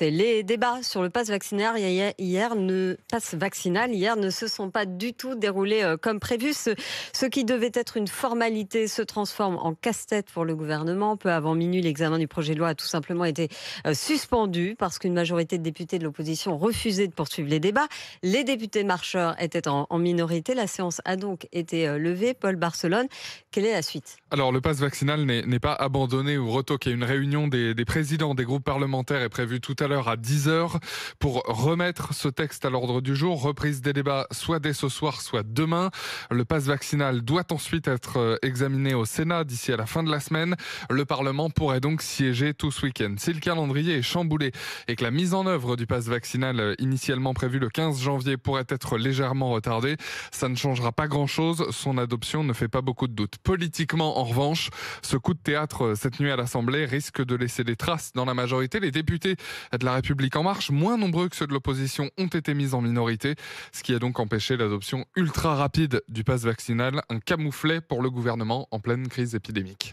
Les débats sur le pass vaccinal hier ne se sont pas du tout déroulés comme prévu. Ce qui devait être une formalité se transforme en casse-tête pour le gouvernement. Peu avant minuit, l'examen du projet de loi a tout simplement été suspendu parce qu'une majorité de députés de l'opposition refusaient de poursuivre les débats. Les députés marcheurs étaient en minorité. La séance a donc été levée. Paul Barcelone, quelle est la suite? Alors, le pass vaccinal n'est pas abandonné ou retoqué. Une réunion des présidents des groupes parlementaires est prévue tout à l'heure à 10h pour remettre ce texte à l'ordre du jour. Reprise des débats soit dès ce soir, soit demain. Le pass vaccinal doit ensuite être examiné au Sénat d'ici à la fin de la semaine. Le Parlement pourrait donc siéger tout ce week-end. Si le calendrier est chamboulé et que la mise en œuvre du pass vaccinal initialement prévue le 15 janvier pourrait être légèrement retardée, ça ne changera pas grand-chose. Son adoption ne fait pas beaucoup de doute. Politiquement, en revanche, ce coup de théâtre cette nuit à l'Assemblée risque de laisser des traces dans la majorité. Les députés de La République En Marche, moins nombreux que ceux de l'opposition, ont été mis en minorité, ce qui a donc empêché l'adoption ultra rapide du pass vaccinal, un camouflet pour le gouvernement en pleine crise épidémique.